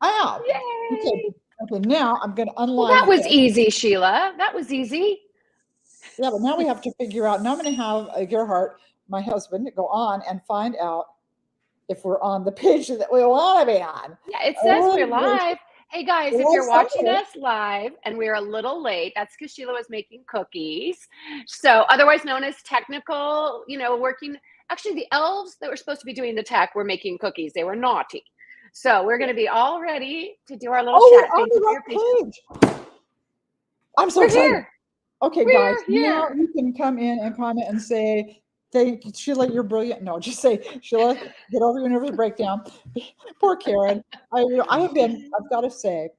I have. Okay. Yay! Okay. Now I'm going to Well, that unlive was this. easy, Sheila. That was easy. Yeah, but now we have to figure out. Now I'm going to have Gerhard, my husband, go on and find out if we're on the page that we want to be on. Yeah, it says Oh, we're live. Hey guys, if well, you're watching us live and we're a little late, that's because Sheila was making cookies. So otherwise known as technical, working. Actually, the elves that were supposed to be doing the tech were making cookies. They were naughty. So we're going to be all ready to do our little oh, chat. we're on Thank you for the your right patience. page. I'm so We're excited. here. Okay, guys, We're now here. you can come in and comment and say, "Thank you, Sheila, you're brilliant." No, just say, "Sheila, get over your nervous breakdown." Poor Karen. I've got to say,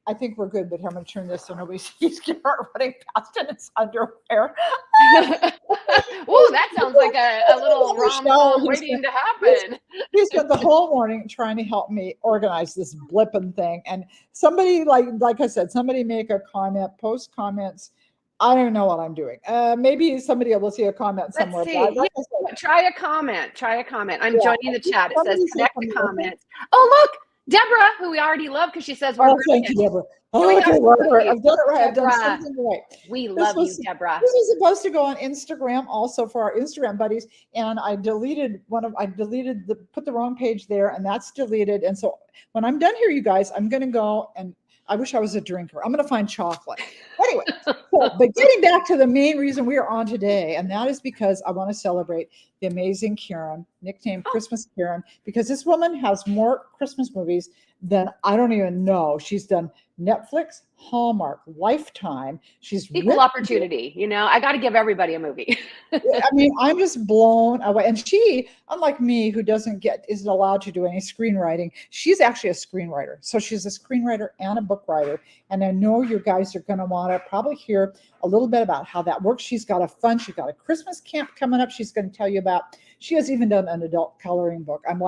I think we're good, but I'm going to turn this so nobody sees Karen running past in his underwear. Oh, that sounds like a little rom-com waiting to happen. He spent the whole morning trying to help me organize this blipping thing. And somebody, like I said, somebody make a comment, post comments. I don't know what I'm doing. Maybe somebody will see a comment somewhere. Let's see. Like Yeah, try a comment. I'm yeah, joining the chat. It says somebody say connect to something, okay? comments. Oh, look, Deborah, who we already love because she says we're Oh, thank you, brilliant. Deborah. Doing Oh, okay, our cookies. I've done it right. I've done Deborah, something right. we This love you, was Deborah. this was supposed to go on Instagram also for our Instagram buddies, and I put the wrong page there, and that's deleted. And so when I'm done here, you guys, I'm gonna go and I wish I was a drinker. I'm gonna find chocolate. Anyway, but getting back to the main reason we are on today, and that is because I want to celebrate the amazing Karen, nicknamed Christmas Karen, because this woman has more Christmas movies than I don't even know. She's done Netflix, Hallmark, Lifetime. She's Equal opportunity. I got to give everybody a movie. I mean, I'm just blown away. And she, unlike me, who isn't allowed to do any screenwriting, she's actually a screenwriter. So she's a screenwriter and a book writer. And I know you guys are going to want to probably hear a little bit about how that works. She's got a Christmas camp coming up. She's going to tell you about. She has even done an adult coloring book. Karen,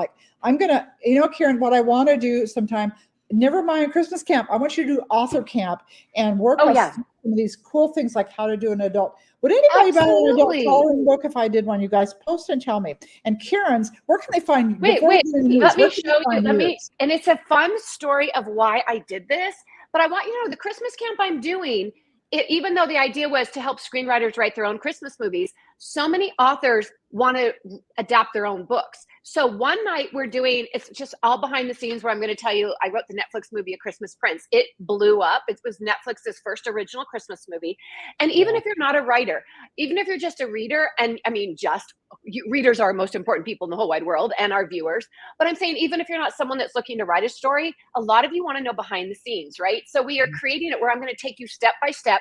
what I want to do sometime, never mind Christmas camp. I want you to do author camp and work on some of these cool things like how to do an adult. Would anybody buy an adult coloring book if I did one? You guys post and tell me. And Karen's, where can they find? Wait. Let me show you. And it's a fun story of why I did this. But I want you to know the Christmas camp I'm doing. Even though the idea was to help screenwriters write their own Christmas movies, so many authors want to adapt their own books. So one night it's just all behind the scenes where I'm going to tell you, I wrote the Netflix movie, A Christmas Prince. It blew up. It was Netflix's first original Christmas movie. And even if you're not a writer, even if you're just a reader, and I mean, readers are our most important people in the whole wide world and our viewers. But I'm saying, even if you're not someone that's looking to write a story, a lot of you want to know behind the scenes, right? So we are creating it where I'm going to take you step by step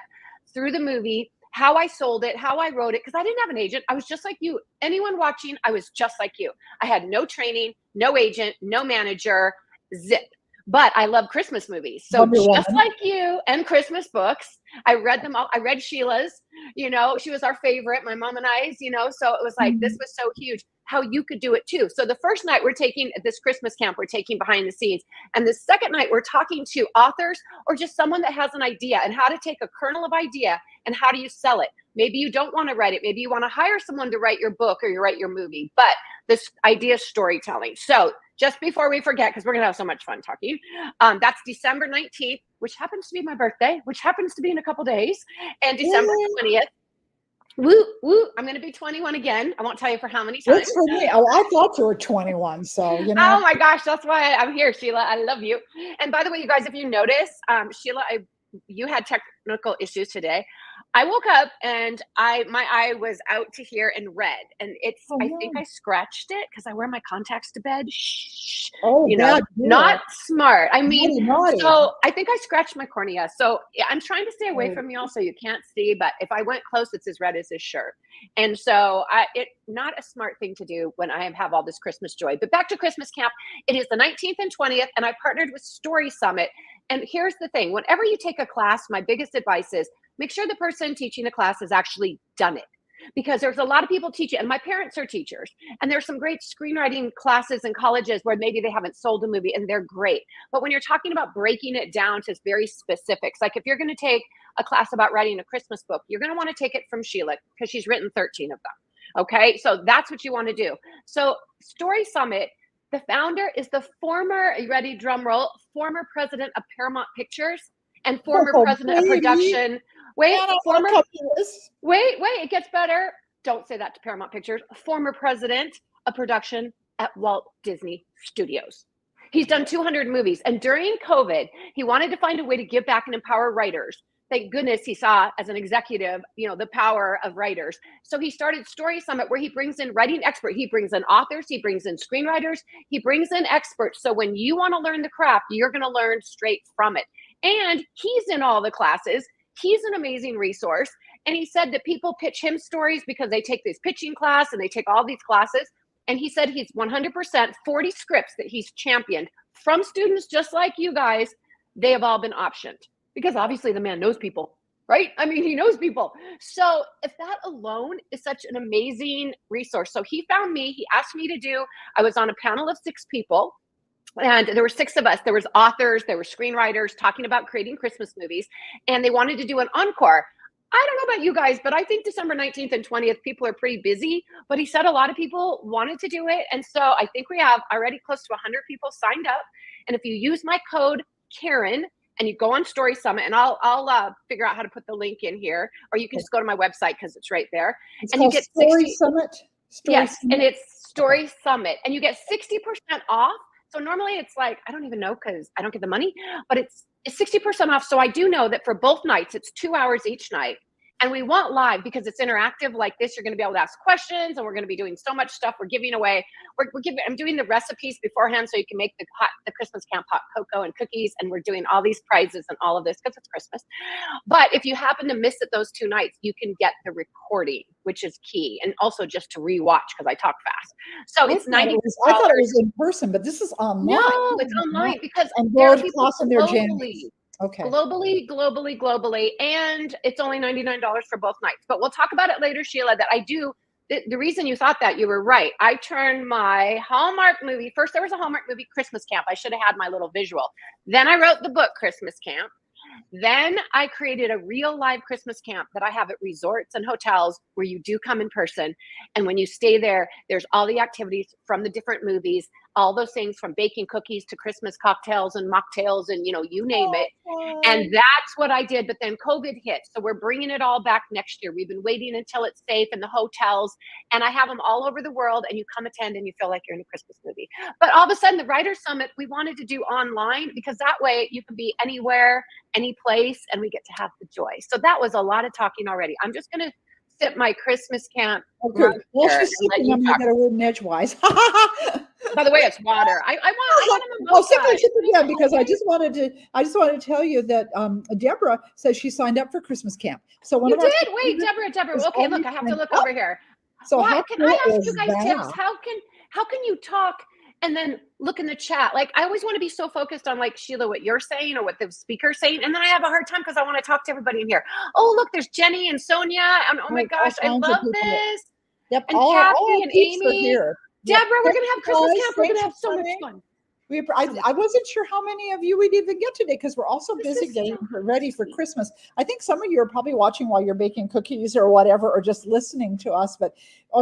through the movie, how I sold it, how I wrote it, because I didn't have an agent. I was just like you. Anyone watching, I was just like you. I had no training, no agent, no manager, zip. But I love Christmas movies. So just like you and Christmas books, I read them all. I read Sheila's, she was our favorite, my mom and I's, so it was like, this was so huge, how you could do it too. So the first night we're taking this Christmas camp, we're taking behind the scenes. And the second night we're talking to authors or just someone that has an idea and how to take a kernel of idea and how do you sell it? Maybe you don't want to write it. Maybe you want to hire someone to write your book or you write your movie, but this idea is storytelling. So just before we forget, because we're going to have so much fun talking, that's December 19th, which happens to be my birthday, which happens to be in a couple days, and December 20th. Woo, woo. I'm going to be 21 again. I won't tell you for how many times. It's for me. Oh, I thought you were 21. So, Oh my gosh, that's why I'm here, Sheila. I love you. And by the way, you guys, if you notice, Sheila, you had technical issues today. I woke up and my eye was out to here in red, and I think I scratched it because I wear my contacts to bed. Shh. Not smart. I mean, naughty. So I think I scratched my cornea. So I'm trying to stay away from y'all so you can't see, but if I went close, it's as red as his shirt. And so it's not a smart thing to do when I have all this Christmas joy. But back to Christmas camp, it is the 19th and 20th, and I partnered with Story Summit. And here's the thing, whenever you take a class, my biggest advice is make sure the person teaching the class has actually done it. Because there's a lot of people teaching, and my parents are teachers, and there's some great screenwriting classes in colleges where maybe they haven't sold a movie and they're great. But when you're talking about breaking it down to very specifics, like if you're going to take a class about writing a Christmas book, you're going to want to take it from Sheila because she's written 13 of them. Okay, so that's what you want to do. So Story Summit, The founder is the former, are you ready, drum roll, former president of Paramount Pictures and former Oh, president of baby. production. Wait, Man, I former, wanna copy this. wait, it gets better. Don't say that to Paramount Pictures. Former president of production at Walt Disney Studios. He's done 200 movies. And during COVID, he wanted to find a way to give back and empower writers. Thank goodness he saw as an executive, the power of writers. So he started Story Summit, where he brings in writing experts. He brings in authors, he brings in screenwriters, he brings in experts. So when you want to learn the craft, you're going to learn straight from it. And he's in all the classes. He's an amazing resource. And he said that people pitch him stories because they take this pitching class and they take all these classes. And he said he's 100% 40 scripts that he's championed from students just like you guys. They have all been optioned because obviously the man knows people, right? I mean, he knows people. So if that alone is such an amazing resource. So he found me, he asked me to do, I was on a panel of 6 people. And there were 6 of us. There was authors, there were screenwriters talking about creating Christmas movies, and they wanted to do an encore. I don't know about you guys, but I think December 19th and 20th, people are pretty busy. But he said a lot of people wanted to do it. And so I think we have already close to 100 people signed up. And if you use my code Karen and you go on Story Summit, and I'll figure out how to put the link in here, or you can just go to my website because it's right there. It's and you called get Story Summit. Yes, and it's Story Summit, and you get 60% off. So normally it's like, I don't even know because I don't get the money, but it's 60% off. So I do know that for both nights, it's 2 hours each night. And we want live because it's interactive like this. You're going to be able to ask questions, and we're going to be doing so much stuff. We're giving away, I'm doing the recipes beforehand so you can make the Christmas camp hot cocoa and cookies. And we're doing all these prizes and all of this because it's Christmas. But if you happen to miss it those 2 nights, you can get the recording, which is key. And also just to rewatch because I talk fast. So it's $90. I thought it was in person, but this is online. No, it's online because and there are go to people class in their globally. Okay. Globally. And it's only $99 for both nights. But we'll talk about it later, Sheila, that I do. The reason you thought that, you were right. I turned my Hallmark movie. First, there was a Hallmark movie, Christmas Camp. I should have had my little visual. Then I wrote the book, Christmas Camp. Then I created a real live Christmas camp that I have at resorts and hotels where you do come in person. And when you stay there, there's all the activities from the different movies, all those things from baking cookies to Christmas cocktails and mocktails and, you name it. And that's what I did. But then COVID hit. So we're bringing it all back next year. We've been waiting until it's safe in the hotels. And I have them all over the world. And you come attend and you feel like you're in a Christmas movie. But all of a sudden, the Writers Summit, we wanted to do online because that way you can be anywhere, any place, and we get to have the joy. So that was a lot of talking already. I'm just going to sip my Christmas camp. Okay. Well, she's sipping them. You got a word edgewise. By the way, it's water. I want them I'll sip it again because I just wanted to tell you that Deborah says she signed up for Christmas camp. So you did. Wait, Deborah. Okay, look, I have to look over here. So can I ask you guys tips? How can you talk and then look in the chat? Like, I always want to be so focused on, like, Sheila, what you're saying or what the speaker's saying. And then I have a hard time because I want to talk to everybody in here. Oh, look, there's Jenny and Sonia. And oh my gosh, I love this. Yep. And Kathy and Amy. Deborah, we're going to have Christmas camp. We're going to have so much fun. I wasn't sure how many of you we'd even get today because we're all so busy getting ready for Christmas. I think some of you are probably watching while you're baking cookies or whatever, or just listening to us. But,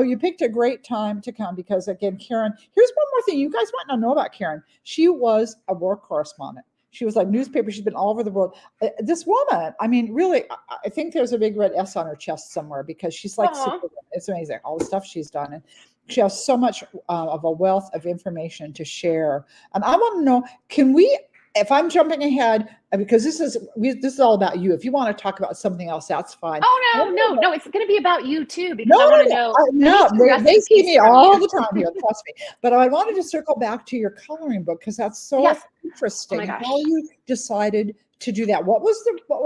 you picked a great time to come because, again, Karen, here's one more thing you guys might not know about Karen. She was a war correspondent. She was like newspaper. She's been all over the world. This woman, I mean, really, I think there's a big red S on her chest somewhere because she's like, super, it's amazing, all the stuff she's done. And she has so much of a wealth of information to share. And I want to know, can we, if I'm jumping ahead, because this is all about you. If you want to talk about something else, that's fine. Oh, no, it's going to be about you too, because I want to know. No, they see me all the time here, trust me. But I wanted to circle back to your coloring book because that's so interesting. Oh my gosh. How you decided to do that? What was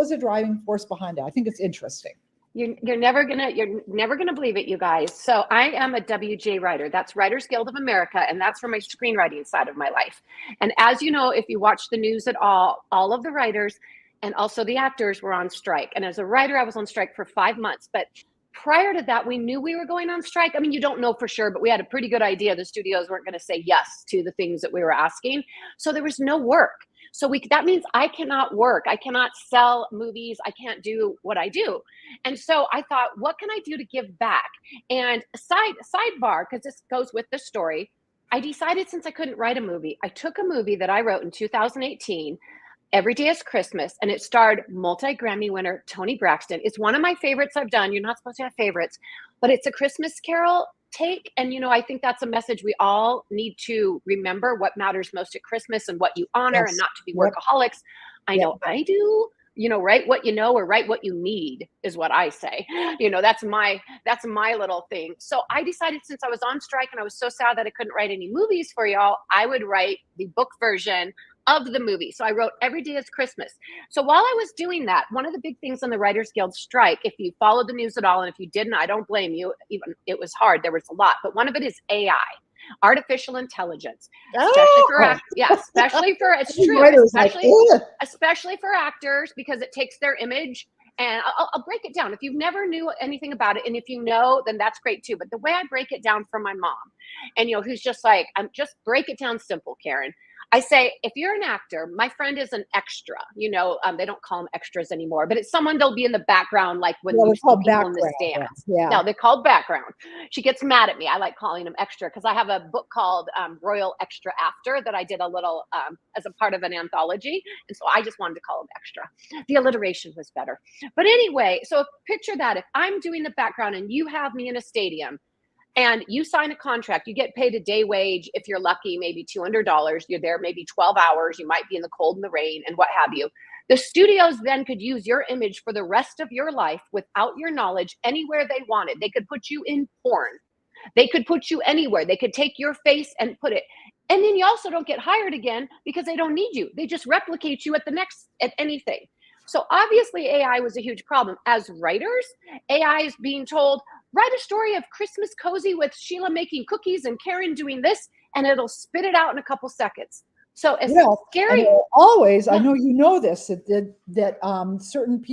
the driving force behind it? I think it's interesting. You're never gonna believe it, you guys. So I am a WJ writer. That's Writers Guild of America, and that's for my screenwriting side of my life. And as you know, if you watch the news at all of the writers and also the actors were on strike. And as a writer, I was on strike for 5 months. But prior to that, we knew we were going on strike. I mean, you don't know for sure, but we had a pretty good idea the studios weren't going to say yes to the things that we were asking. So there was no work. So that means I cannot work. I cannot sell movies. I can't do what I do. And so I thought, what can I do to give back? And sidebar, because this goes with the story, I decided since I couldn't write a movie, I took a movie that I wrote in 2018, Every Day is Christmas, and it starred multi-Grammy winner Toni Braxton. It's one of my favorites I've done. You're not supposed to have favorites, but it's a Christmas Carol take. And, I think that's a message we all need to remember, what matters most at Christmas and what you honor, and Yes. not to be Yep. workaholics. I Yep. know I do. Write what you know or write what you need is what I say. That's my little thing. So I decided, since I was on strike and I was so sad that I couldn't write any movies for y'all, I would write the book version of the movie. So I wrote Every Day is Christmas. So while I was doing that, one of the big things on the Writers Guild strike, if you followed the news at all, and if you didn't, I don't blame you. Even it was hard. There was a lot, but one of it is AI. Artificial intelligence, especially for especially for it's true, especially for actors, because it takes their image. And I'll break it down. If you've never knew anything about it, and if you know, then that's great too. But the way I break it down for my mom, and who's just like, I'm just break it down simple, Karen. I say, if you're an actor, my friend is an extra. They don't call them extras anymore, but it's someone they'll be in the background, like when you see people in the stands. Yeah. No, they're called background. She gets mad at me. I like calling them extra because I have a book called Royal Extra After that I did a little as a part of an anthology, and so I just wanted to call them extra. The alliteration was better. But anyway, so picture that if I'm doing the background and you have me in a stadium, and you sign a contract, you get paid a day wage. If you're lucky, maybe $200. You're there maybe 12 hours. You might be in the cold and the rain and what have you. The studios then could use your image for the rest of your life without your knowledge anywhere they wanted. They could put you in porn. They could put you anywhere. They could take your face and put it. And then you also don't get hired again because they don't need you. They just replicate you at anything. So obviously AI was a huge problem. As writers, AI is being told, write a story of Christmas cozy with Sheila making cookies and Karen doing this, and it'll spit it out in a couple seconds. So as scary. Always, I know you know this, that certain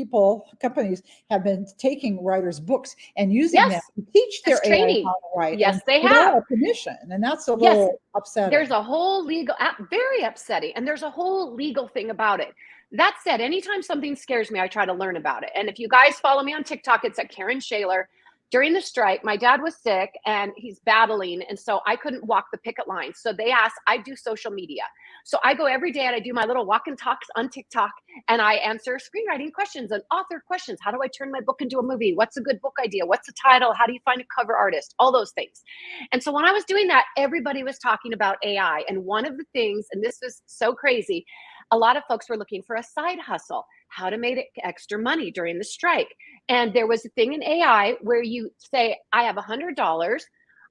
companies have been taking writers' books and using them to teach their AI how to write. Yes, they have. Without permission, and that's a little upsetting. There's a whole very upsetting, and there's a whole legal thing about it. That said, anytime something scares me, I try to learn about it. And if you guys follow me on TikTok, it's at Karen Schaler. During the strike, my dad was sick and he's battling. And so I couldn't walk the picket line. So they asked, I do social media. So I go every day and I do my little walk and talks on TikTok, and I answer screenwriting questions and author questions. How do I turn my book into a movie? What's a good book idea? What's the title? How do you find a cover artist? All those things. And so when I was doing that, everybody was talking about AI. And one of the things, and this was so crazy, a lot of folks were looking for a side hustle, how to make extra money during the strike. And there was a thing in AI where you say, I have $100.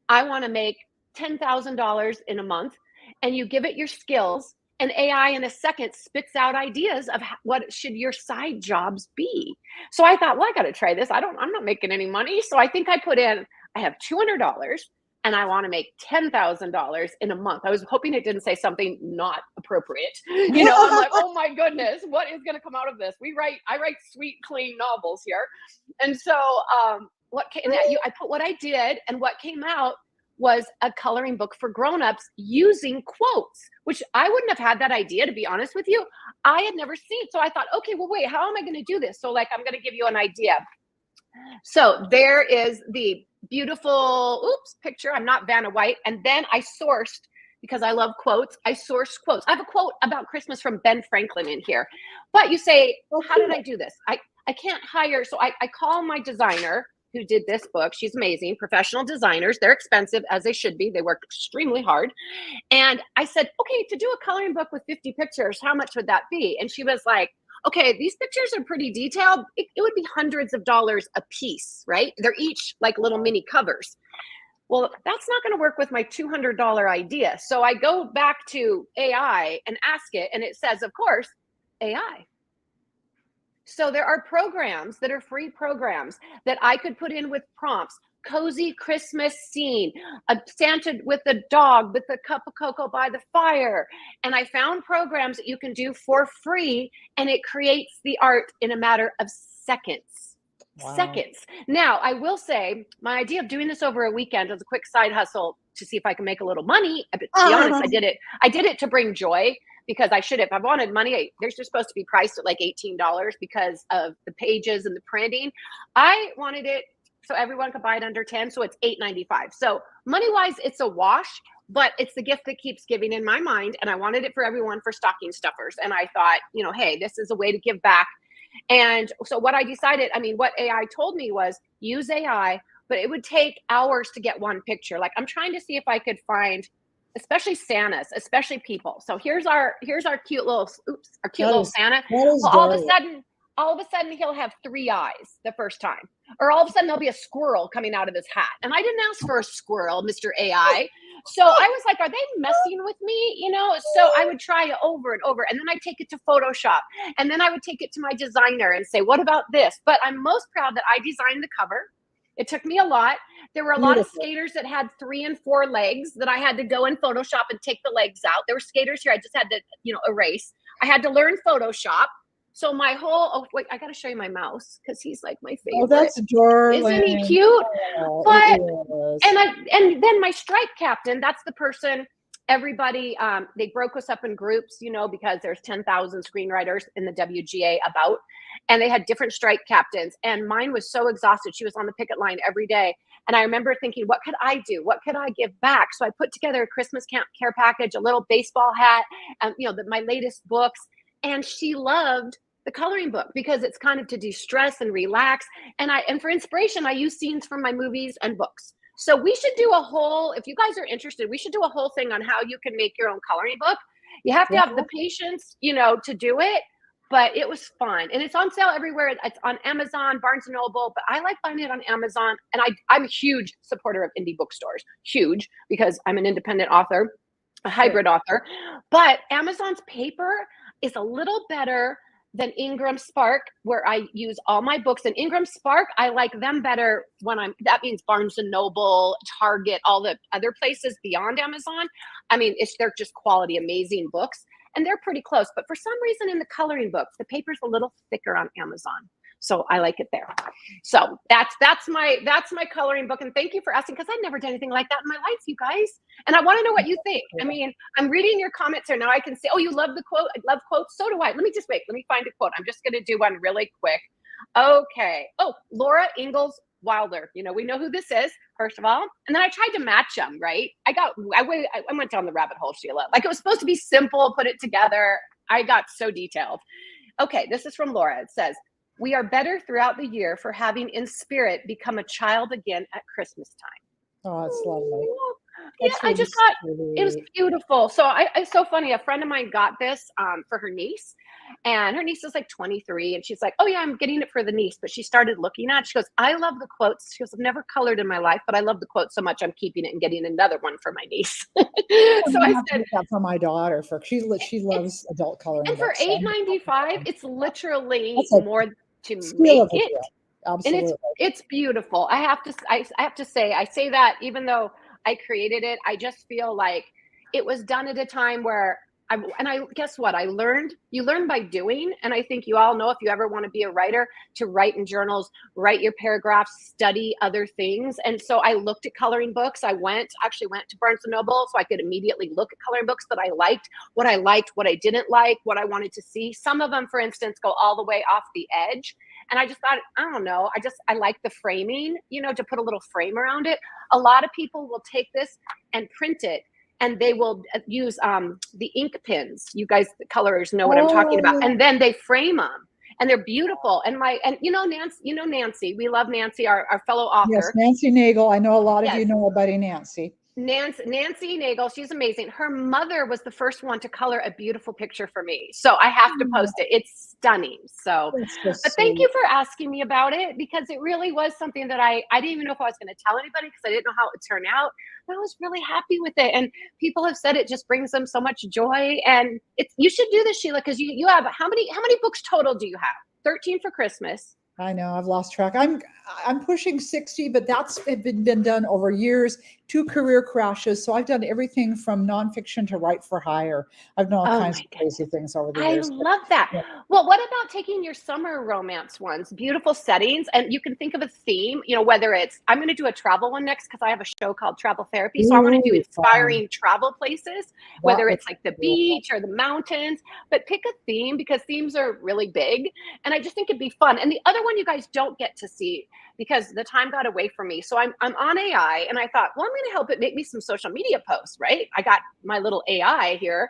I want to make $10,000 in a month. And you give it your skills, and AI in a second spits out ideas of what should your side jobs be. So I thought, well, I got to try this. I'm not making any money. So I think I put in, I have $200 and I want to make $10,000 in a month. I was hoping it didn't say something not appropriate. I'm like, oh my goodness, what is going to come out of this? I write sweet, clean novels here. And so I put what I did, and what came out was a coloring book for grownups using quotes, which I wouldn't have had that idea, to be honest with you. I had never seen. So I thought, okay, well, wait, how am I going to do this? So I'm going to give you an idea. So there is the beautiful, picture. I'm not Vanna White. And then I sourced, because I love quotes, I sourced quotes. I have a quote about Christmas from Ben Franklin in here. But you say, how did I do this? I can't hire. So I call my designer who did this book. She's amazing. Professional designers. They're expensive, as they should be. They work extremely hard. And I said, okay, to do a coloring book with 50 pictures, how much would that be? And she was like, okay, these pictures are pretty detailed. It would be hundreds of dollars a piece, right? They're each like little mini covers. Well, that's not going to work with my $200 idea. So I go back to AI and ask it, and it says, of course, AI. So there are programs that are free programs that I could put in with prompts. Cozy Christmas scene, a Santa with a dog with a cup of cocoa by the fire. And I found programs that you can do for free, and it creates the art in a matter of seconds. Wow. Seconds. Now, I will say my idea of doing this over a weekend as a quick side hustle to see if I can make a little money. But to be honest, I did it to bring joy, because I should have. If I wanted money, they're supposed to be priced at like $18 because of the pages and the printing. I wanted it so everyone could buy it under 10. So it's $8.95. So money-wise, it's a wash, but it's the gift that keeps giving in my mind. And I wanted it for everyone for stocking stuffers. And I thought, hey, this is a way to give back. And so what I decided, what AI told me was use AI, but it would take hours to get one picture. Like I'm trying to see if I could find, especially Santas, especially people. So here's our cute little, our cute little Santa. Well, all of a sudden he'll have 3 eyes the first time, or all of a sudden there'll be a squirrel coming out of his hat. And I didn't ask for a squirrel, Mr. AI. So I was like, are they messing with me? So I would try it over and over. And then I'd take it to Photoshop. And then I would take it to my designer and say, what about this? But I'm most proud that I designed the cover. It took me a lot. There were a lot of skaters that had 3 and 4 legs that I had to go in Photoshop and take the legs out. There were skaters here I just had to, erase. I had to learn Photoshop. So my whole, wait, I got to show you my mouse because he's like my favorite. Oh, that's adorable. Isn't he cute? But, and then my strike captain, that's the person, everybody, they broke us up in groups, because there's 10,000 screenwriters in the WGA about, and they had different strike captains. And mine was so exhausted. She was on the picket line every day. And I remember thinking, what could I do? What could I give back? So I put together a Christmas care package, a little baseball hat, and, my latest books. And she loved the coloring book because it's kind of to de-stress and relax. And for inspiration, I use scenes from my movies and books. So we should do a whole, if you guys are interested, we should do a whole thing on how you can make your own coloring book. You have to have the patience, to do it, but it was fun. And it's on sale everywhere. It's on Amazon, Barnes & Noble, but I like buying it on Amazon. And I'm a huge supporter of indie bookstores, huge, because I'm an independent author, a hybrid author. But Amazon's paper is a little better than Ingram Spark, where I use all my books. And Ingram Spark, I like them better that means Barnes & Noble, Target, all the other places beyond Amazon. They're just quality, amazing books. And they're pretty close. But for some reason in the coloring books, the paper's a little thicker on Amazon. So I like it there. So that's my coloring book. And thank you for asking, because I've never done anything like that in my life, you guys. And I want to know what you think. I'm reading your comments here. Now I can say, oh, you love the quote. I love quotes. So do I. Let me just wait. Let me find a quote. I'm just going to do one really quick. Okay. Oh, Laura Ingalls Wilder. We know who this is, first of all. And then I tried to match them, right? I went down the rabbit hole, Sheila. Like it was supposed to be simple, put it together. I got so detailed. Okay. This is from Laura. It says, we are better throughout the year for having in spirit become a child again at Christmas time. Oh, it's lovely. Yeah, I just thought it was beautiful. So it's so funny. A friend of mine got this for her niece, and her niece is like 23, and she's like, oh yeah, I'm getting it for the niece. But she started looking at it. She goes, I love the quotes. She goes, I've never colored in my life, but I love the quotes so much I'm keeping it and getting another one for my niece. So I said that for my daughter, she loves adult coloring. And for $8.95, it's literally more to make it. Absolutely. And it's beautiful. I have to say, I say that even though I created it, I just feel like it was done at a time where guess what? You learn by doing. And I think you all know, if you ever want to be a writer, to write in journals, write your paragraphs, study other things. And so I looked at coloring books. I actually went to Barnes & Noble so I could immediately look at coloring books that I liked, what I didn't like, what I wanted to see. Some of them, for instance, go all the way off the edge. And I just thought, I don't know, I like the framing, to put a little frame around it. A lot of people will take this and print it, and they will use the ink pins. You guys, the colorers, know what I'm talking about. And then they frame them, and they're beautiful. And Nancy, we love Nancy, our fellow author. Yes, Nancy Nagel. I know a lot of you know about Nancy. Nancy Nagel, she's amazing. Her mother was the first one to color a beautiful picture for me. So I have to post it. It's stunning. So, but thank you for asking me about it, because it really was something that I didn't even know if I was going to tell anybody, because I didn't know how it would turn out. But I was really happy with it. And people have said it just brings them so much joy. And you should do this, Sheila, because you have, how many books total do you have? 13 for Christmas. I know, I've lost track. I'm pushing 60, but that's been done over years. 2 career crashes. So I've done everything from nonfiction to write for hire. I've done all kinds of crazy things over the years. I love that. Yeah. Well, what about taking your summer romance ones, beautiful settings, and you can think of a theme, whether it's, I'm going to do a travel one next because I have a show called Travel Therapy. So I want to do inspiring travel places, whether it's like the beach or the mountains, but pick a theme, because themes are really big. And I just think it'd be fun. And the other one you guys don't get to see because the time got away from me. So I'm on AI, and I thought, well, I'm going to help it make me some social media posts, right? I got my little AI here.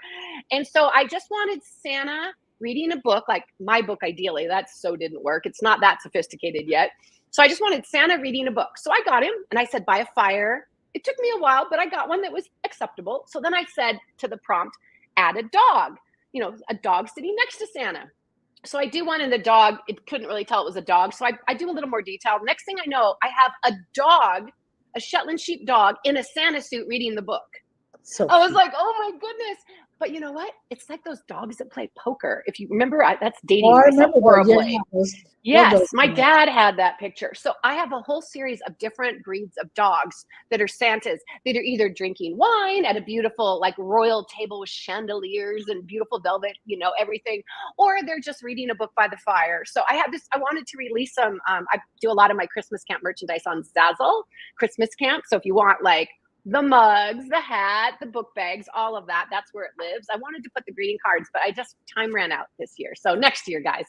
And so I just wanted Santa reading a book, like my book, ideally. That so didn't work. It's not that sophisticated yet. So I just wanted Santa reading a book. So I got him, and I said, by a fire. It took me a while, but I got one that was acceptable. So then I said to the prompt, add a dog, a dog sitting next to Santa. So I do one, and the dog, it couldn't really tell it was a dog. So I do a little more detail. Next thing I know, I have a dog, a Shetland sheep dog in a Santa suit reading the book. So I was like, oh my goodness. But you know what? It's like those dogs that play poker. If you remember, that's dating myself horribly. Yes, my dad had that picture. So I have a whole series of different breeds of dogs that are Santas that are either drinking wine at a beautiful, like, royal table with chandeliers and beautiful velvet, everything, or they're just reading a book by the fire. So I wanted to release some. I do a lot of my Christmas camp merchandise on Zazzle Christmas Camp. So if you want, like, the mugs, the hat, the book bags, all of that, that's where it lives. I wanted to put the greeting cards, but time ran out this year. So next year, guys,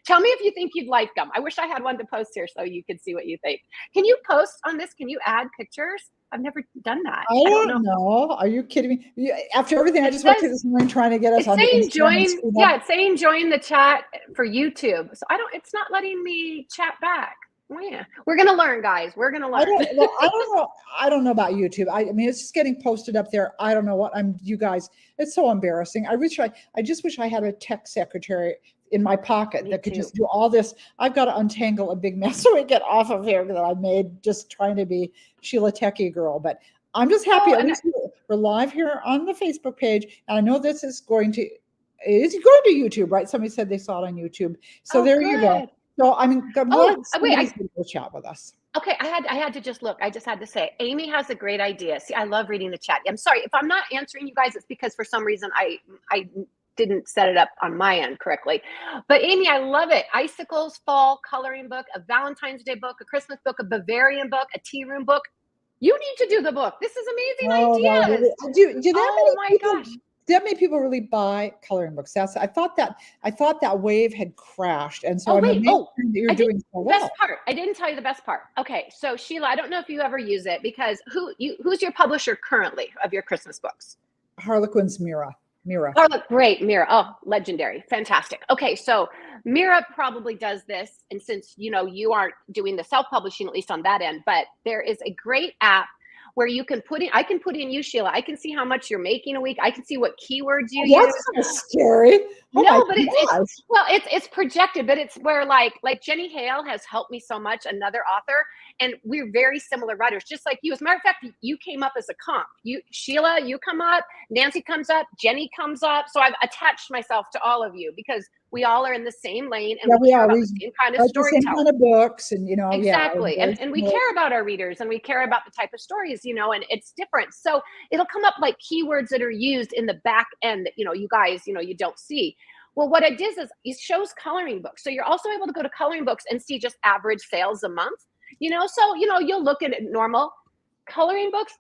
tell me if you think you'd like them. I wish I had one to post here so you could see what you think. Can you post on this? Can you add pictures? I've never done that. I don't know. Are you kidding me? After everything I just went through this morning trying to get us on it's saying join the chat for YouTube. So it's not letting me chat back. Yeah, we're gonna learn, guys. We're gonna learn. I don't know about YouTube. I mean, it's just getting posted up there. I don't know what you guys. It's so embarrassing. I just wish I had a tech secretary in my pocket that could just do all this. I've got to untangle a big mess so we get off of here that I made just trying to be Sheila Techie girl. But I'm just happy. At least we're live here on the Facebook page, and I know this is going to YouTube, right? Somebody said they saw it on YouTube. So there you go. So I mean, chat with us. Okay, I had to just look. I just had to say, Amy has a great idea. See, I love reading the chat. I'm sorry if I'm not answering you guys. It's because for some reason I didn't set it up on my end correctly. But Amy, I love it. Icicles, fall coloring book, a Valentine's Day book, a Christmas book, a Bavarian book, a tea room book. You need to do the book. This is amazing ideas. My gosh. That many people really buy coloring books. I thought that wave had crashed, and so you're doing so well. Best part. I didn't tell you the best part. Okay, so Sheila, I don't know if you ever use it because who's your publisher currently of your Christmas books? Harlequin's Mira. Great, Mira. Oh, legendary, fantastic. Okay, so Mira probably does this, and since you aren't doing the self-publishing, at least on that end, but there is a great app where you can I can put in you, Sheila. I can see how much you're making a week. I can see what keywords you use. That's kind of scary. It's projected, but it's where like Jenny Hale has helped me so much, another author, and we're very similar writers, just like you. As a matter of fact, you came up as a comp. Sheila, you come up, Nancy comes up, Jenny comes up. So I've attached myself to all of you because we all are in the same lane, and we care about the same kind of storytelling. The same kind of books, and exactly. And we care about our readers, and we care about the type of stories, and it's different. So it'll come up like keywords that are used in the back end that you guys you don't see. Well, what it does is it shows coloring books. So you're also able to go to coloring books and see just average sales a month. So you'll look at normal coloring books.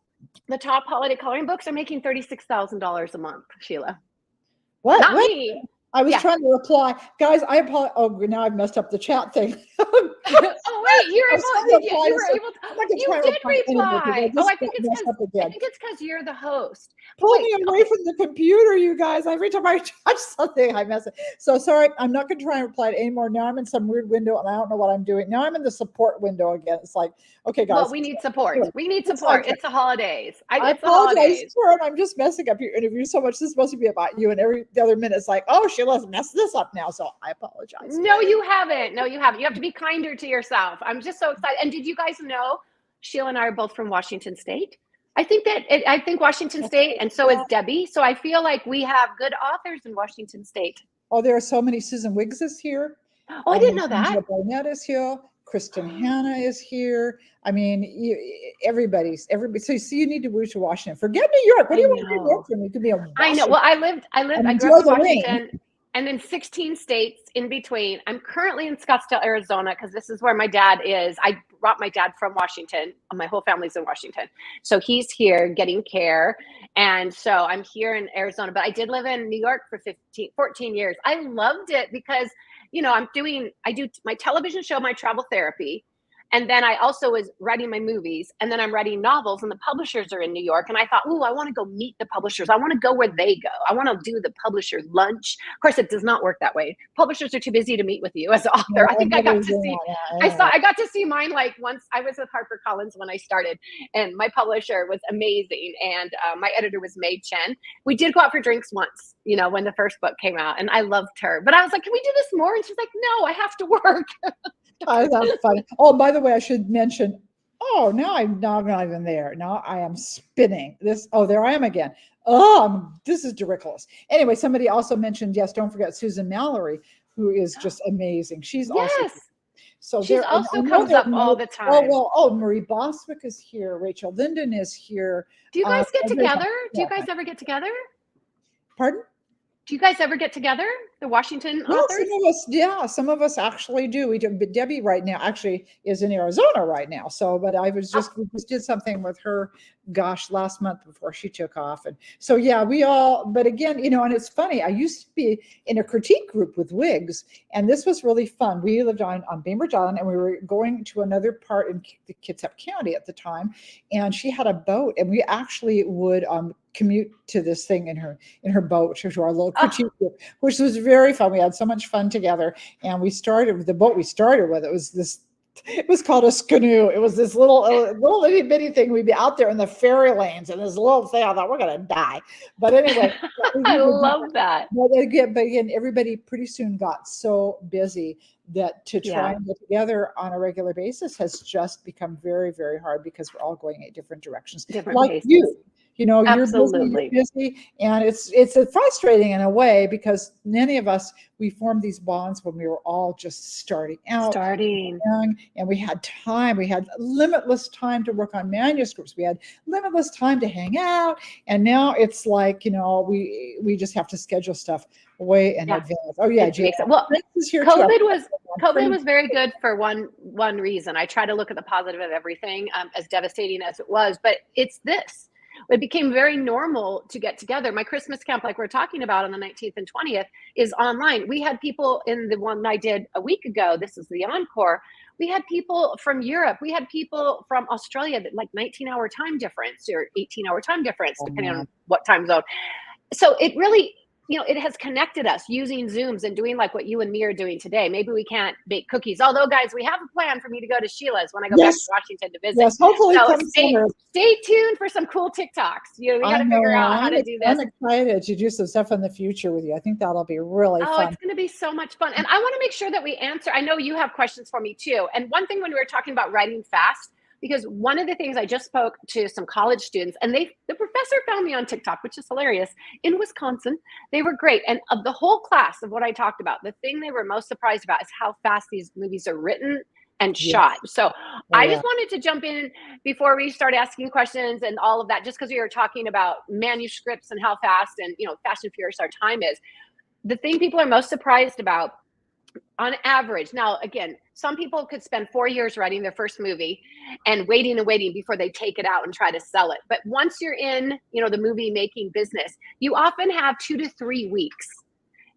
The top holiday coloring books are making $36,000 a month, Sheila. What? Not me. I was trying to reply, guys. I apologize. Oh, now I've messed up the chat thing. Wait, you did reply. Oh, I think it's because you're the host. Pull me away from the computer, you guys. Every time I touch something, I mess it. So sorry, I'm not going to try and reply to anymore. Now I'm in some weird window, and I don't know what I'm doing. Now I'm in the support window again. It's like, okay, guys. Well, we need support. We need support. Okay. It's the holidays. I apologize, Karen. I'm just messing up your interview so much. This is supposed to be about you, and every the other minute it's like, oh, Sheila's messed this up now. So I apologize. No, you haven't. You have to be kinder to yourself. I'm just so excited. And did you guys know Sheila and I are both from Washington State? I think Washington State, and so is Debbie. So I feel like we have good authors in Washington State. Oh, there are so many. Susan Wiggs is here. Oh, I didn't know that. Barnett is here. Kristen Hanna is here. I mean, everybody. So you need to move to Washington. Forget New York. What do you want to do New York from? You could be a Washington. I know. Well, I grew up in Washington. And then 16 states in between. I'm currently in Scottsdale, Arizona, because this is where my dad is. I brought my dad from Washington. My whole family's in Washington. So he's here getting care. And so I'm here in Arizona, but I did live in New York for 14 years. I loved it because, you know, I do my television show, my travel therapy. And then I also was writing my movies, and then I'm writing novels, and the publishers are in New York. And I thought, I want to go meet the publishers. I want to go where they go. I want to do the publisher lunch. Of course, it does not work that way. Publishers are too busy to meet with you as an author. Yeah, I think I got to see, I got to see mine like once. I was with HarperCollins when I started, and my publisher was amazing. And my editor was May Chen. We did go out for drinks once, you know, when the first book came out, and I loved her. But I was like, can we do this more? And she's like, no, I have to work. That's funny. Oh, by the way, I should mention, now I'm not even there. Now I am spinning this. Oh, there I am again. This is ridiculous. Anyway, somebody also mentioned, yes, don't forget Susan Mallory, who is just amazing. She's also, so she also comes up all the time. Marie Boswick is here. Rachel Linden is here. Do you guys get together? Do you guys ever get together? Pardon? Do you guys ever get together, the Washington authors? Some of us actually do. We do. But Debbie right now actually is in Arizona right now. So, but I was we just did something with her, last month before she took off. And so, but again, you know, and it's funny, I used to be in a critique group with Wigs, and this was really fun. We lived on Bainbridge Island, and we were going to another part in the Kitsap County at the time. And she had a boat, and we actually would, commute to this thing in her boat, to our little critique group, which was very fun. We had so much fun together, and we started with the boat we started with. It was called a Skanu. It was this little itty bitty thing. We'd be out there in the ferry lanes, and this little thing. I thought, we're gonna die. But anyway, I love that. But again, everybody pretty soon got so busy that to try and get together on a regular basis has just become very, very hard, because we're all going at different directions. Different like paces. You know, Absolutely. you're busy, and it's frustrating in a way, because many of us, we formed these bonds when we were all just starting out, young, and we had time. We had limitless time to work on manuscripts. We had limitless time to hang out, and now it's like, you know, we just have to schedule stuff way in advance. Oh yeah, well, COVID was very good for one reason. I try to look at the positive of everything, as devastating as it was, but it's this. It became very normal to get together. My Christmas camp, like we're talking about on the 19th and 20th, is online. We had people in the one I did a week ago. This is the encore. We had people from Europe. We had people from Australia, that like 19-hour time difference or 18-hour time difference, depending on what time zone. So it really, you know, it has connected us using Zooms and doing like what you and me are doing today. Maybe we can't bake cookies. Although, guys, we have a plan for me to go to Sheila's when I go back to Washington to visit. Yes, hopefully stay tuned for some cool TikToks. You know, we got to figure out how to do this. I'm excited to do some stuff in the future with you. I think that'll be really fun. It's going to be so much fun. And I want to make sure that we answer. I know you have questions for me too. And one thing when we were talking about writing fast, because one of the things, I just spoke to some college students, and the professor found me on TikTok, which is hilarious, in Wisconsin. They were great. And of the whole class of what I talked about, the thing they were most surprised about is how fast these movies are written and shot. So I just wanted to jump in before we start asking questions and all of that, just because we were talking about manuscripts and how fast and, you know, fast and furious our time is. The thing people are most surprised about, on average, now again, some people could spend 4 years writing their first movie and waiting before they take it out and try to sell it. But once you're in, you know, the movie making business, you often have 2 to 3 weeks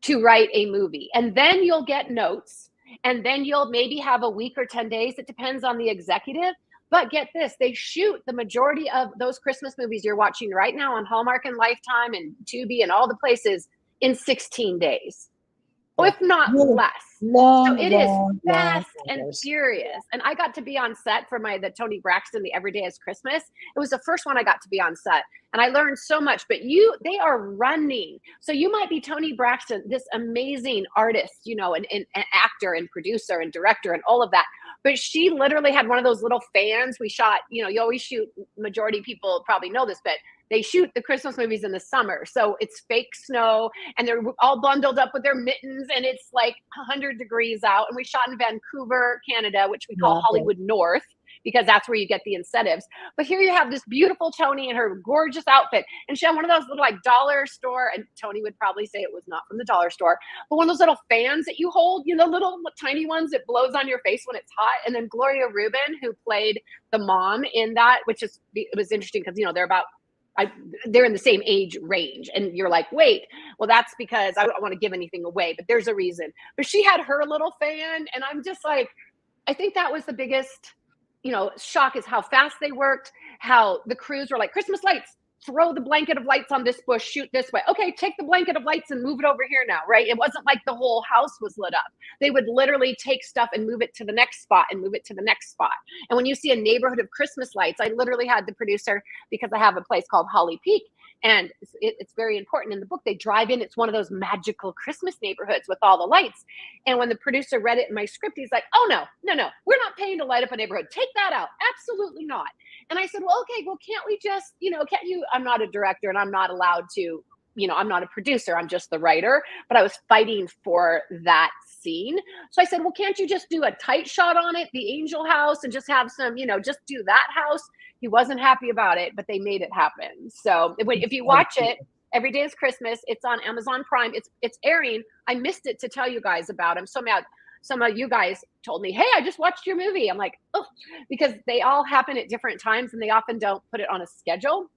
to write a movie, and then you'll get notes, and then you'll maybe have a week or 10 days. It depends on the executive. But get this, they shoot the majority of those Christmas movies you're watching right now on Hallmark and Lifetime and Tubi and all the places in 16 days. If not less. So it is fast and furious. And I got to be on set for the Tony Braxton, The Every Day is Christmas. It was the first one I got to be on set. And I learned so much, but they are running. So you might be Tony Braxton, this amazing artist, you know, an actor and producer and director and all of that. But she literally had one of those little fans. We shot, you know, you always shoot, majority of people probably know this, but they shoot the Christmas movies in the summer. So it's fake snow, and they're all bundled up with their mittens, and it's like 100 degrees out. And we shot in Vancouver, Canada, which we call Hollywood North. because that's where you get the incentives. But here you have this beautiful Tony in her gorgeous outfit, and she had one of those little like dollar store, and Tony would probably say it was not from the dollar store, but one of those little fans that you hold, you know, little tiny ones that blows on your face when it's hot. And then Gloria Rubin, who played the mom in that, it was interesting because, you know, they're in the same age range, and you're like, wait, well, that's because I don't want to give anything away, but there's a reason. But she had her little fan, and I'm just like, I think that was the biggest, you know, shock, is how fast they worked, how the crews were like, Christmas lights, throw the blanket of lights on this bush, shoot this way. Okay, take the blanket of lights and move it over here now, right? It wasn't like the whole house was lit up. They would literally take stuff and move it to the next spot and move it to the next spot. And when you see a neighborhood of Christmas lights, I literally had the producer, because I have a place called Holly Peak, and it's very important in the book. They drive in. It's one of those magical Christmas neighborhoods with all the lights. And when the producer read it in my script, he's like, oh, no, we're not paying to light up a neighborhood. Take that out. Absolutely not. And I said, well, okay, well, can't we just, you know, I'm not a director, and I'm not allowed to, you know, I'm not a producer. I'm just the writer. But I was fighting for that scene. So I said, well, can't you just do a tight shot on it, the angel house, and just have some, you know, just do that house? He wasn't happy about it, but they made it happen. So if you watch it, Every Day is Christmas, it's on Amazon Prime. It's airing. I missed it to tell you guys about. I'm so mad. Some of you guys told me, hey, I just watched your movie. I'm like, oh, because they all happen at different times, and they often don't put it on a schedule.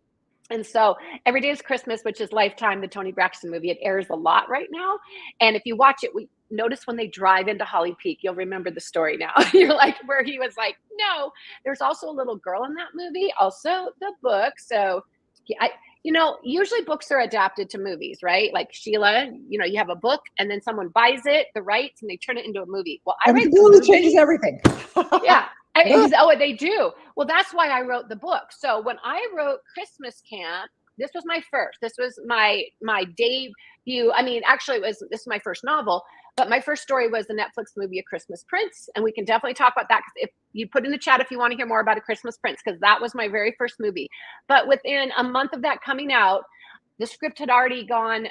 And so Every Day is Christmas, which is Lifetime, the Toni Braxton movie, it airs a lot right now. And if you watch it, we notice when they drive into Holly Peak, you'll remember the story now. You're like, where he was like, no. There's also a little girl in that movie, also the book. So you know, usually books are adapted to movies, right? Like Sheila, you know, you have a book and then someone buys it, the rights, and they turn it into a movie. Well, I write the movie. Changes everything. Yeah. Oh, they do. Well, that's why I wrote the book. So when I wrote Christmas Camp, this was my first. This was my debut. I mean, actually, this is my first novel, but my first story was the Netflix movie A Christmas Prince, and we can definitely talk about that. Because if you put in the chat if you want to hear more about A Christmas Prince, because that was my very first movie. But within a month of that coming out, the script had already gone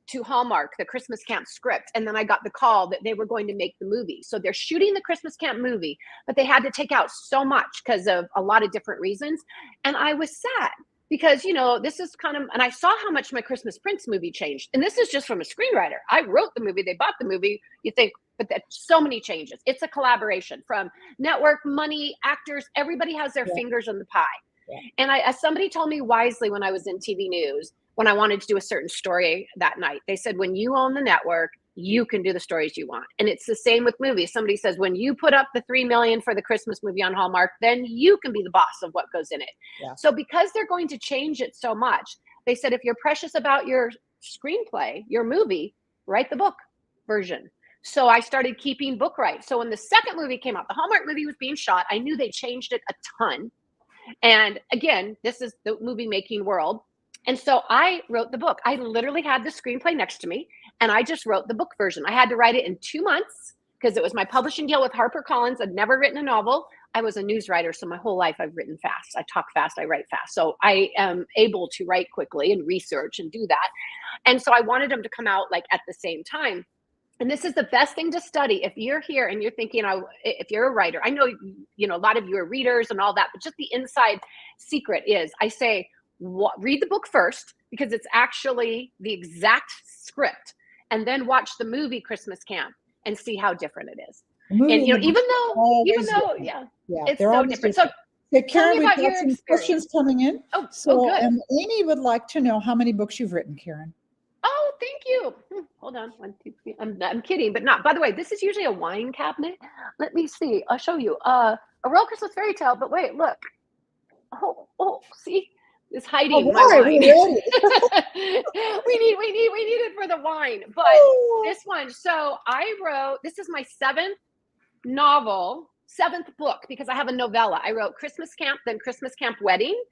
to Hallmark, the Christmas Camp script. And then I got the call that they were going to make the movie. So they're shooting the Christmas Camp movie, but they had to take out so much because of a lot of different reasons. And I was sad because, you know, this is kind of, and I saw how much my Christmas Prince movie changed. And this is just from a screenwriter. I wrote the movie, they bought the movie. You think, but that's so many changes. It's a collaboration from network, money, actors. Everybody has their fingers in the pie. Yeah. And as somebody told me wisely when I was in TV news, when I wanted to do a certain story that night, they said, when you own the network, you can do the stories you want. And it's the same with movies. Somebody says, when you put up the $3 million for the Christmas movie on Hallmark, then you can be the boss of what goes in it. Yeah. So because they're going to change it so much, they said, if you're precious about your screenplay, your movie, write the book version. So I started keeping book rights. So when the second movie came out, the Hallmark movie was being shot. I knew they changed it a ton. And again, this is the movie making world. And so I wrote the book. I literally had the screenplay next to me, and I just wrote the book version. I had to write it in 2 months because it was my publishing deal with HarperCollins. I'd never written a novel. I was a news writer, so my whole life I've written fast. I talk fast, I write fast. So I am able to write quickly and research and do that. And so I wanted them to come out like at the same time. And this is the best thing to study. If you're here and you're thinking, if you're a writer, I know, you know, a lot of you are readers and all that, but just the inside secret is I say, read the book first, because it's actually the exact script, and then watch the movie Christmas Camp and see how different it is. And you know, even though, it's so different. So, Karen, we've got some questions coming in. Good. Amy would like to know how many books you've written, Karen. Oh, thank you. Hold on. 1, 2, 3. I'm kidding, but not. By the way, this is usually a wine cabinet. Let me see. I'll show you. A Royal Christmas Fairy Tale. But wait, look. Oh, see. Is hiding my wine. we need it for the wine. But this one, so I wrote, this is my 7th novel, 7th book, because I have a novella. I wrote Christmas Camp, then Christmas Camp Wedding,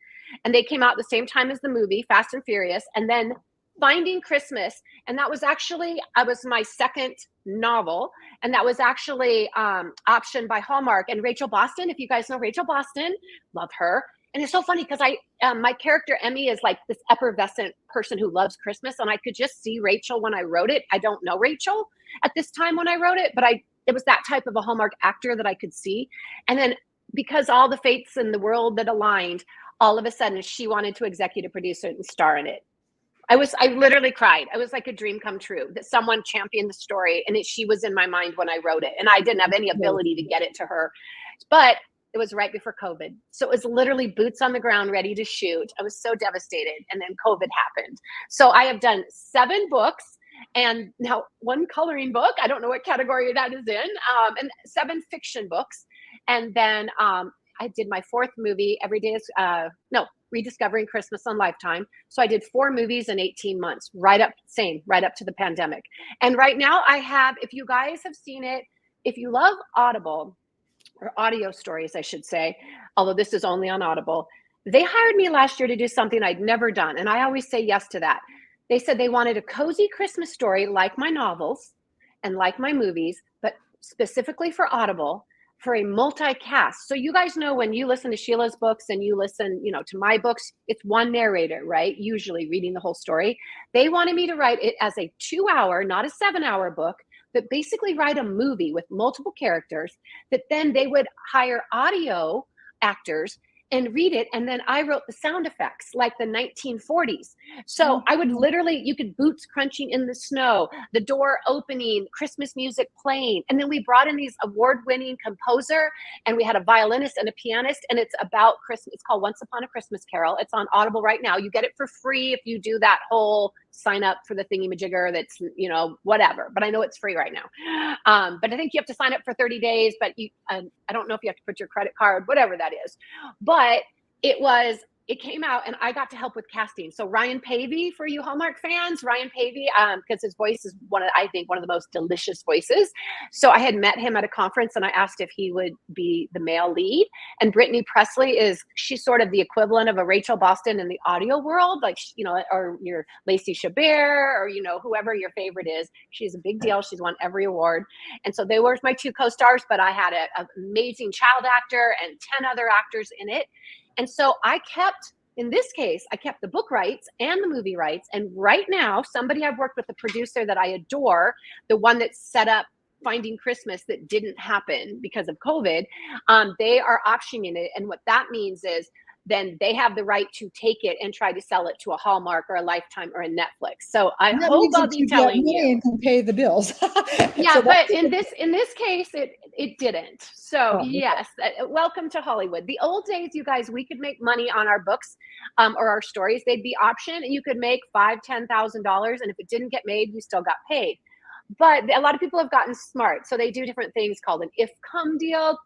and they came out at the same time as the movie Fast and Furious, and then Finding Christmas, and that was actually, was my 2nd novel, and that was actually optioned by Hallmark. And Rachel Boston, if you guys know Rachel Boston, love her. And it's so funny because my character Emmy is like this effervescent person who loves Christmas, and I could just see Rachel when I wrote it. I don't know Rachel at this time when I wrote it, but it was that type of a Hallmark actor that I could see. And then because all the fates in the world that aligned, all of a sudden she wanted to executive produce it and star in it. I literally cried. I was like a dream come true that someone championed the story, and she was in my mind when I wrote it, and I didn't have any ability to get it to her, but it was right before COVID. So it was literally boots on the ground, ready to shoot. I was so devastated. And then COVID happened. So I have done 7 books and now 1 coloring book. I don't know what category that is in, and 7 fiction books. And then I did my 4th movie, Every Day is, Rediscovering Christmas on Lifetime. So I did 4 movies in 18 months, right up to the pandemic. And right now I have, if you guys have seen it, if you love Audible, or audio stories, I should say, although this is only on Audible, they hired me last year to do something I'd never done. And I always say yes to that. They said they wanted a cozy Christmas story like my novels and like my movies, but specifically for Audible, for a multicast. So you guys know when you listen to Sheila's books and you listen, to my books, it's one narrator, right? Usually reading the whole story. They wanted me to write it as a 2-hour, not a 7-hour book, but basically write a movie with multiple characters that then they would hire audio actors and read it. And then I wrote the sound effects like the 1940s. So I would literally, you could boots crunching in the snow, the door opening, Christmas music playing. And then we brought in these award-winning composer, and we had a violinist and a pianist, and it's about Christmas. It's called Once Upon a Christmas Carol. It's on Audible right now. You get it for free if you do that whole sign up for the thingy-majigger that's, whatever. But I know it's free right now. But I think you have to sign up for 30 days, but I don't know if you have to put your credit card, whatever that is. But it came out and I got to help with casting. So Ryan Pavey, for you Hallmark fans, Ryan Pavey, because his voice is I think one of the most delicious voices. So I had met him at a conference and I asked if he would be the male lead. And Brittany Presley she's sort of the equivalent of a Rachel Boston in the audio world, like, or your Lacey Chabert, or, whoever your favorite is. She's a big deal. She's won every award. And so they were my 2 co-stars, but I had an amazing child actor and 10 other actors in it. And so I kept the book rights and the movie rights. And right now, somebody I've worked with, a producer that I adore, the one that set up Finding Christmas that didn't happen because of COVID, they are optioning it. And what that means is then they have the right to take it and try to sell it to a Hallmark or a Lifetime or a Netflix. So I hope I'll be telling you and can pay the bills. Yeah, so but in this case, it didn't. So yes, welcome to Hollywood. The old days, you guys, we could make money on our books or our stories. They'd be optioned, and you could make $5,000-$10,000, and if it didn't get made, you still got paid. But a lot of people have gotten smart, so they do different things called an if-come deal.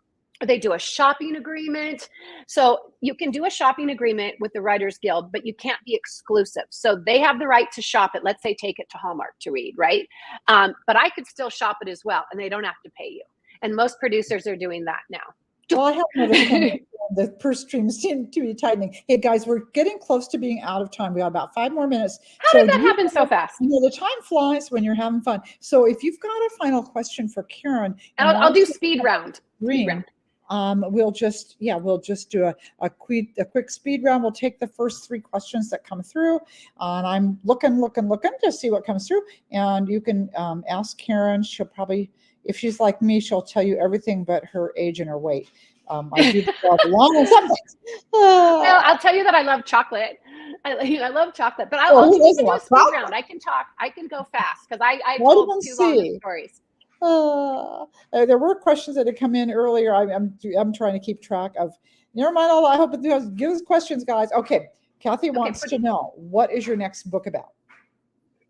They do a shopping agreement. So you can do a shopping agreement with the Writers Guild, but you can't be exclusive. So they have the right to shop it. Let's say take it to Hallmark to read, right? But I could still shop it as well, and they don't have to pay you. And most producers are doing that now. Well, I have noticed the purse strings seem to be tightening. Hey, guys, we're getting close to being out of time. We got about 5 more minutes. How did that happen so fast? The time flies when you're having fun. So if you've got a final question for Karen. And I'll do speed round. We'll just do a quick speed round. We'll take the first 3 questions that come through, and I'm looking to see what comes through. And you can ask Karen. She'll probably, if she's like me, she'll tell you everything but her age and her weight. I do along with something. Well, I'll tell you that I love chocolate. I love chocolate, but I'll do a speed round. I can talk. I can go fast because I told 2 long stories. There were questions that had come in earlier. I'm trying to keep track of. Never mind. I hope it gives us questions, guys. Okay, Kathy wants to know, what is your next book about?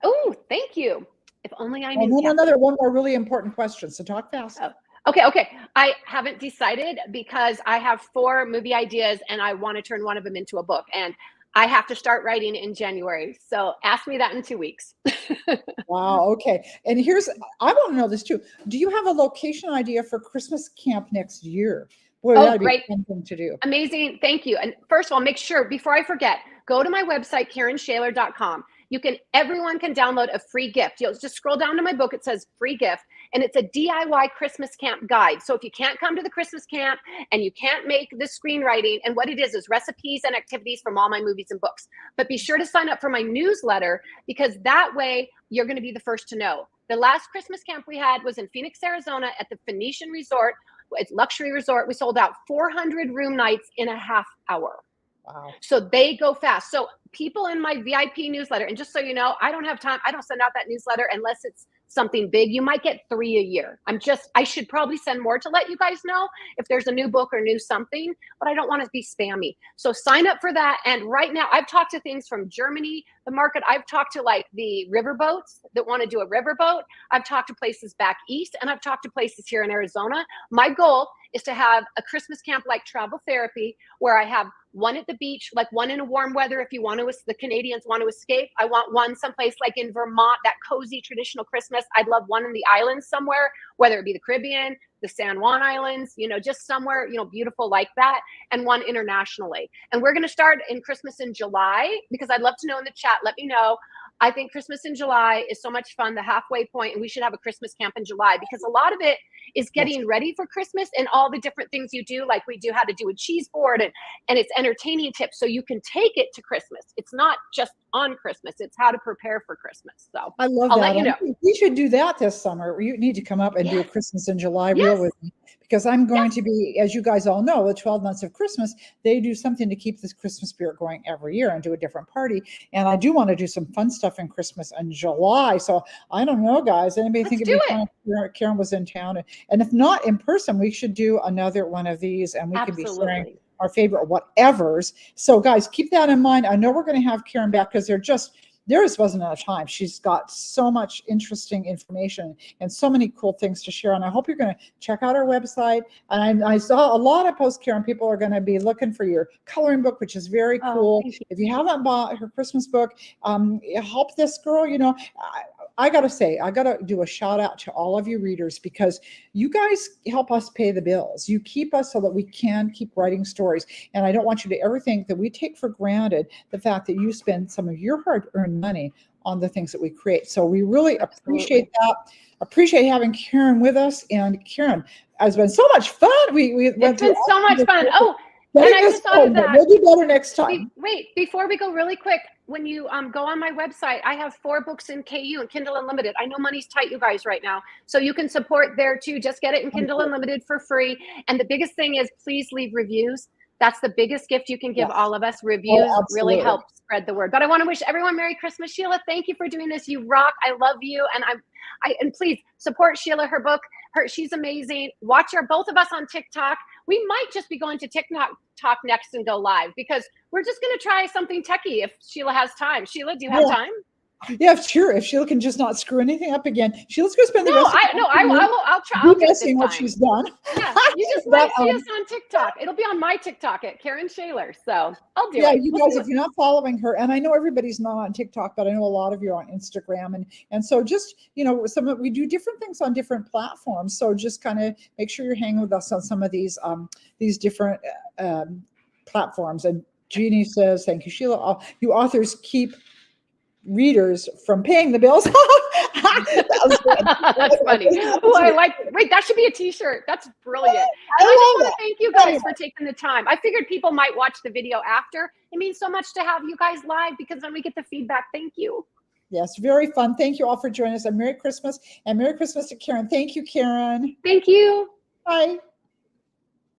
Oh, thank you. If only I knew. And then one more really important question. So talk fast. Oh. Okay. I haven't decided because I have 4 movie ideas and I want to turn one of them into a book. And I have to start writing in January. So ask me that in 2 weeks. Wow. Okay. And I want to know this too. Do you have a location idea for Christmas camp next year? Boy, that'd be a fun thing to do. Amazing. Thank you. And first of all, make sure, before I forget, go to my website, KarenSchaler.com. Everyone can download a free gift. You'll just scroll down to my book. It says free gift, and it's a DIY Christmas camp guide. So if you can't come to the Christmas camp and you can't make the screenwriting, and what it is recipes and activities from all my movies and books. But be sure to sign up for my newsletter, because that way you're going to be the first to know. The last Christmas camp we had was in Phoenix, Arizona at the Phoenician Resort. It's luxury resort. We sold out 400 room nights in a half hour. Wow. So they go fast. So people in my VIP newsletter, and just so you know, I don't have time. I don't send out that newsletter unless it's something big. You might get 3 a year. I should probably send more to let you guys know if there's a new book or new something, but I don't want to be spammy. So sign up for that. And right now I've talked to things from Germany, the market. I've talked to like the riverboats that want to do a riverboat. I've talked to places back east, and I've talked to places here in Arizona. My goal is to have a Christmas camp like travel therapy, where I have one at the beach, like one in a warm weather if you want to, the Canadians want to escape. I want one someplace like in Vermont, that cozy traditional Christmas. I'd love one in the islands somewhere, whether it be the Caribbean, the San Juan Islands, just somewhere, beautiful like that, and one internationally. And we're going to start in Christmas in July, because I'd love to know in the chat, let me know. I think Christmas in July is so much fun, the halfway point, and we should have a Christmas camp in July, because a lot of it is getting ready for Christmas and all the different things you do, like we do how to do a cheese board, and it's entertaining tips so you can take it to Christmas. It's not just on Christmas, it's how to prepare for Christmas. So I love I'll that. let you know. We should do that this summer. You need to come up and do a Christmas in July reel with me, because I'm going to be, as you guys all know, the 12 months of Christmas, they do something to keep this Christmas spirit going every year and do a different party. And I do want to do some fun stuff in Christmas in July. So I don't know, guys, anybody think it'd be fun if Karen was in town? And if not in person, we should do another one of these, and we could be sharing our favorite whatevers. So guys, keep that in mind. I know we're going to have Karen back, because there just wasn't enough time. She's got so much interesting information and so many cool things to share. And I hope you're going to check out our website. And I saw a lot of posts, Karen. People are going to be looking for your coloring book, which is very cool. If you haven't bought her Christmas book, help this girl. I got to say, I got to do a shout out to all of you readers, because you guys help us pay the bills. You keep us so that we can keep writing stories. And I don't want you to ever think that we take for granted the fact that you spend some of your hard-earned money on the things that we create. So we really appreciate that. Appreciate having Karen with us. And Karen, it's been so much fun. It's been so much fun. Oh, and I just thought of that. We'll do better next time. Wait, before we go, really quick, when you go on my website, I have 4 books in KU and Kindle Unlimited. I know money's tight, you guys, right now, so you can support there too. Just get it in Kindle Unlimited for free. And the biggest thing is, please leave reviews. That's the biggest gift you can give all of us. Reviews really help spread the word. But I want to wish everyone Merry Christmas. Sheila, thank you for doing this. You rock. I love you. And please support Sheila, her book. She's amazing. Watch both of us on TikTok. We might just be going to TikTok next and go live, because we're just going to try something techie if Sheila has time. Sheila, do you have time? Yeah, sure. If Sheila can just not screw anything up again, Sheila's going to spend the rest of the time. I'll try. I'll guessing what she's done. Yeah, you just might see us on TikTok. It'll be on my TikTok at Karen Schaler. So I'll do it. Yeah, you guys, if you're not following her, and I know everybody's not on TikTok, but I know a lot of you are on Instagram, and so just we do different things on different platforms. So just kind of make sure you're hanging with us on some of these different platforms. And Jeannie says, "Thank you, Sheila. You authors keep readers from paying the bills." That was good. That's funny. Wait, that should be a t-shirt. That's brilliant. And I just want to thank you guys for taking the time. I figured people might watch the video after. It means so much to have you guys live, because then we get the feedback. Thank you. Yes, very fun. Thank you all for joining us. And Merry Christmas, and Merry Christmas to Karen. Thank you, Karen. Thank you. Bye.